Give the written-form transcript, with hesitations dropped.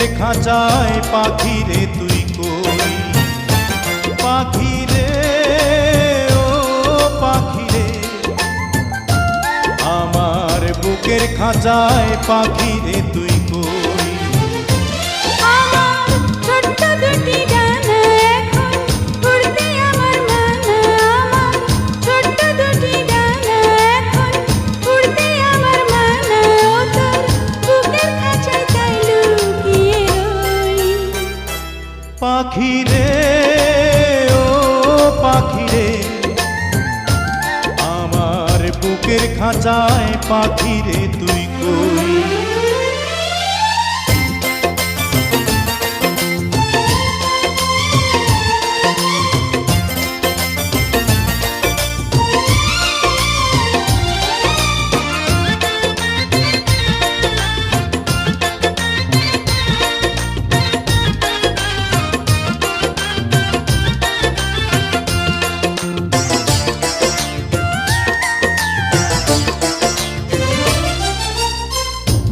বুকের খাঁচায় পাখি রে তুই কই, পাখি রে ও পাখি রে, আমার বুকের খাঁচায় পাখি রে তুই কই। আমার ছোট্ট দুটি ডানা এখন উড়তে আমার মানা, আমার ছোট্ট দুটি ডানা এখন উড়তে আমার মানা, ও তোর বুকের খাঁচায় তাই লুকিয়ে রই। পাখি রে ও পাখি রে, আমার বুকের খাঁচায় পাখি রে তুই কই।